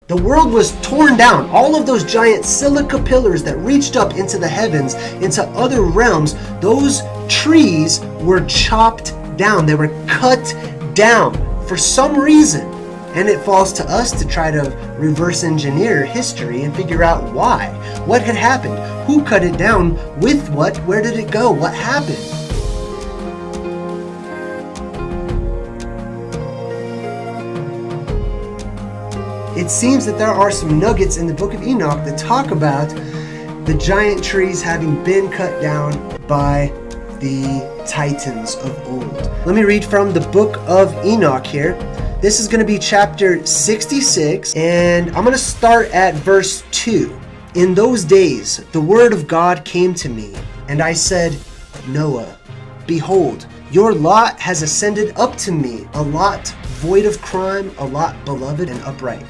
The world was torn down. All of those giant silica pillars that reached up into the heavens, into other realms, those trees were chopped down. They were cut down for some reason. And it falls to us to try to reverse engineer history and figure out why. What had happened? Who cut it down? With what? Where did it go? What happened? It seems that there are some nuggets in the book of Enoch that talk about the giant trees having been cut down by the titans of old. Let me read from the book of Enoch here. This is going to be chapter 66, and I'm going to start at verse 2. In those days, the word of God came to me, and I said, Noah, behold, your lot has ascended up to me, a lot void of crime, a lot beloved and upright.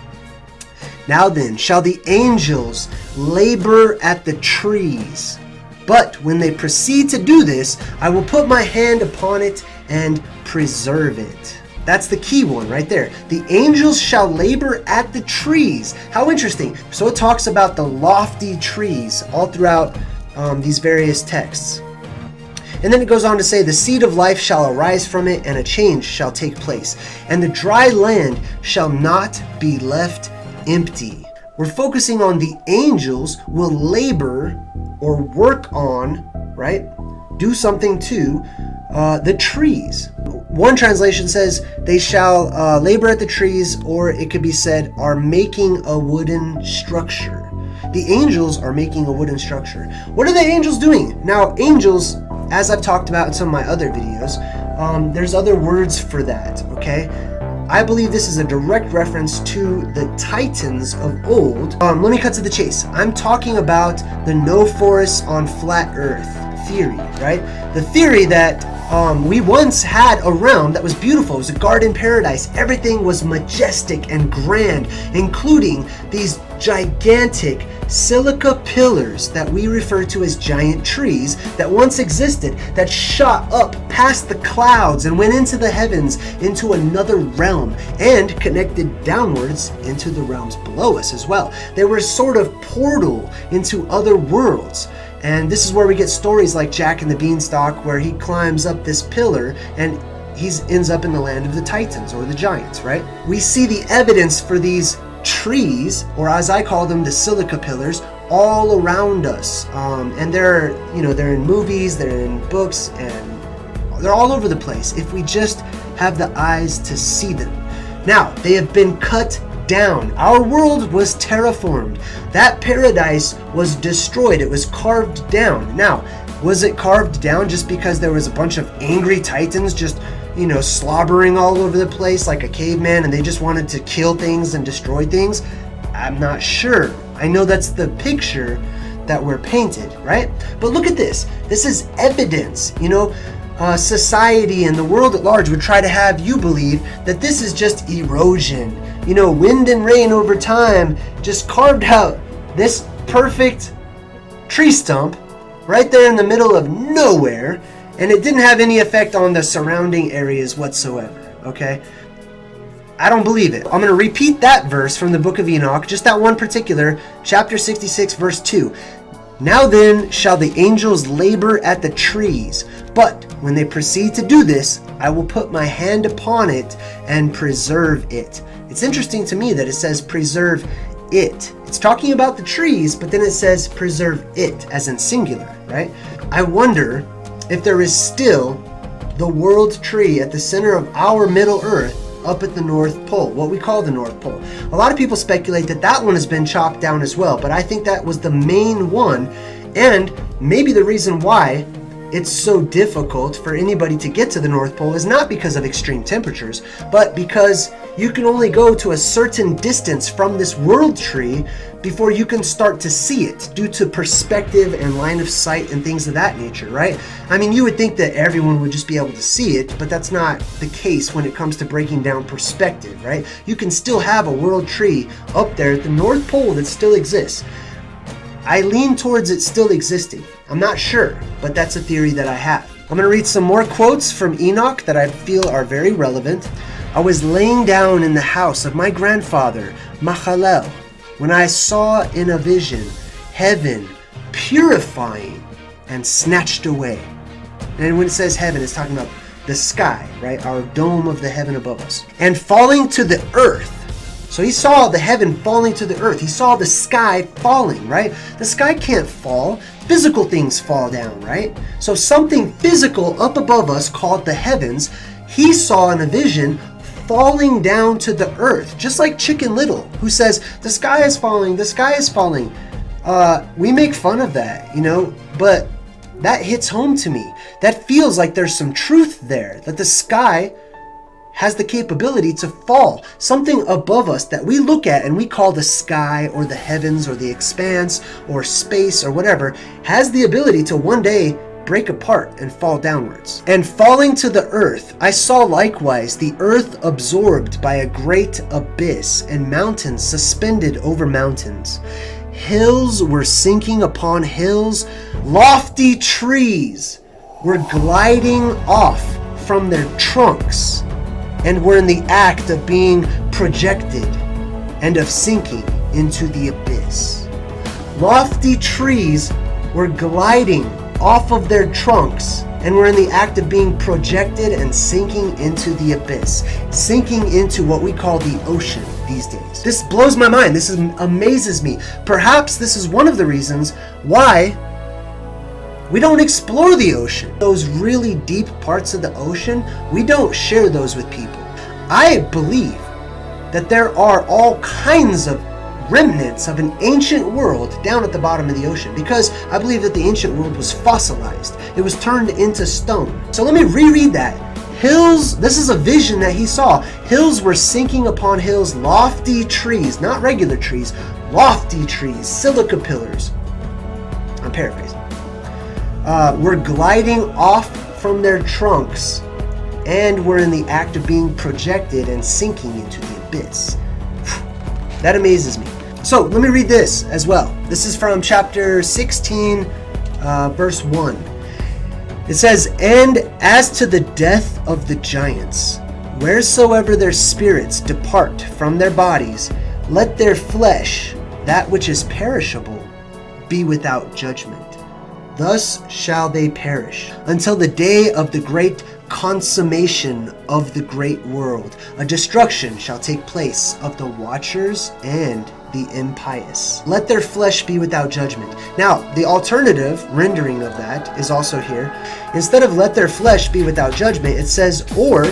Now then, shall the angels labor at the trees? But when they proceed to do this, I will put my hand upon it and preserve it. That's the key one right there. The angels shall labor at the trees. How interesting. So it talks about the lofty trees all throughout these various texts. And then it goes on to say, the seed of life shall arise from it, and a change shall take place. And the dry land shall not be left empty. We're focusing on the angels will labor or work on, right? Do something to the trees. One translation says they shall labor at the trees, or it could be said are making a wooden structure. The angels are making a wooden structure. What are the angels doing? Now, angels, as I've talked about in some of my other videos, there's other words for that, okay? I believe this is a direct reference to the titans of old. Let me cut to the chase. I'm talking about the no forest on flat earth theory, right? The theory that we once had a realm that was beautiful. It was a garden paradise. Everything was majestic and grand, including these gigantic silica pillars that we refer to as giant trees that once existed, that shot up past the clouds and went into the heavens, into another realm, and connected downwards into the realms below us as well. They were a sort of portal into other worlds. And this is where we get stories like Jack and the Beanstalk, where he climbs up this pillar and he ends up in the land of the Titans, or the giants, right? We see the evidence for these trees, or as I call them, the silica pillars, all around us. And they're in movies, they're in books, and they're all over the place if we just have the eyes to see them. Now, they have been cut down. Our world was terraformed. That paradise was destroyed. It was carved down. Now, was it carved down just because there was a bunch of angry titans just, slobbering all over the place like a caveman, and they just wanted to kill things and destroy things? I'm not sure. I know that's the picture that we're painted, right? But look at this. This is evidence. Society and the world at large would try to have you believe that this is just erosion. Wind and rain over time just carved out this perfect tree stump right there in the middle of nowhere, and it didn't have any effect on the surrounding areas whatsoever, okay? I don't believe it. I'm going to repeat that verse from the book of Enoch, just that one particular, chapter 66, verse 2. Now then shall the angels labor at the trees, but when they proceed to do this, I will put my hand upon it and preserve it. It's interesting to me that it says preserve it. It's talking about the trees, but then it says preserve it, as in singular, right? I wonder if there is still the world tree at the center of our Middle Earth up at the North Pole, what we call the North Pole. A lot of people speculate that that one has been chopped down as well, but I think that was the main one, and maybe the reason why it's so difficult for anybody to get to the North Pole is not because of extreme temperatures, but because you can only go to a certain distance from this world tree before you can start to see it, due to perspective and line of sight and things of that nature, right? I mean, you would think that everyone would just be able to see it, but that's not the case when it comes to breaking down perspective, right? You can still have a world tree up there at the North Pole that still exists. I lean towards it still existing. I'm not sure, but that's a theory that I have. I'm going to read some more quotes from Enoch that I feel are very relevant. I was laying down in the house of my grandfather. machalel, when I saw in a vision heaven purifying and snatched away. And when it says heaven, it's talking about the sky, right? Our dome of the heaven above us. And falling to the earth. So he saw the heaven falling to the earth. He saw the sky falling, right? The sky can't fall. Physical things fall down, right? So something physical up above us called the heavens, he saw in a vision falling down to the earth, just like Chicken Little, who says, the sky is falling, the sky is falling. We make fun of that, but that hits home to me. That feels like there's some truth there, that the sky has the capability to fall. Something above us that we look at and we call the sky or the heavens or the expanse or space or whatever, has the ability to one day break apart and fall downwards. And falling to the earth, I saw likewise the earth absorbed by a great abyss, and mountains suspended over mountains. Hills were sinking upon hills, lofty trees were gliding off from their trunks and were in the act of being projected and of sinking into the abyss. Lofty trees were gliding off of their trunks and were in the act of being projected and sinking into the abyss, sinking into what we call the ocean these days. This blows my mind. This amazes me. Perhaps this is one of the reasons why we don't explore the ocean. Those really deep parts of the ocean, we don't share those with people. I believe that there are all kinds of remnants of an ancient world down at the bottom of the ocean, because I believe that the ancient world was fossilized. It was turned into stone. So let me reread that. Hills, this is a vision that he saw. Hills were sinking upon hills, lofty trees, not regular trees, lofty trees, silica pillars. I'm paraphrasing. Were gliding off from their trunks and were in the act of being projected and sinking into the abyss. That amazes me. So let me read this as well. This is from chapter 16, verse 1. It says, "And as to the death of the giants, wheresoever their spirits depart from their bodies, let their flesh, that which is perishable, be without judgment. Thus shall they perish until the day of the great consummation of the great world. A destruction shall take place of the watchers and the impious. Let their flesh be without judgment." Now, the alternative rendering of that is also here. Instead of "let their flesh be without judgment," it says, "or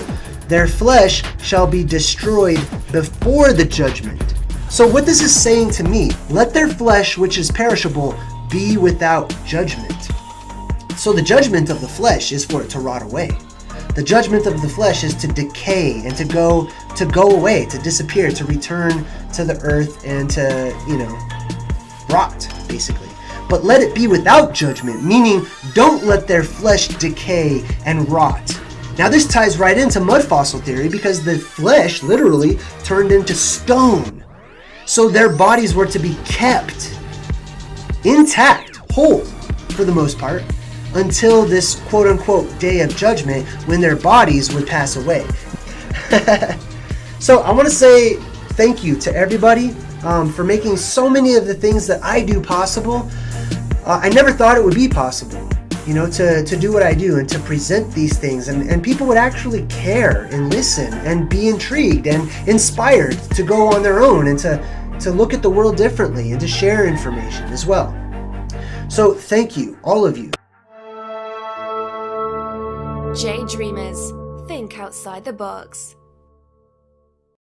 their flesh shall be destroyed before the judgment." So what this is saying to me, let their flesh, which is perishable, be without judgment. So the judgment of the flesh is for it to rot away. The judgment of the flesh is to decay and to go away, to disappear, to return to the earth and to, rot, basically. But let it be without judgment, meaning don't let their flesh decay and rot. Now this ties right into mud fossil theory, because the flesh literally turned into stone. So their bodies were to be kept intact, whole, for the most part, until this quote-unquote day of judgment when their bodies would pass away. So I want to say thank you to everybody for making so many of the things that I do possible. I never thought it would be possible, to do what I do and to present these things, and people would actually care and listen and be intrigued and inspired to go on their own and to look at the world differently and to share information as well. So thank you, all of you. J Dreamers, think outside the box.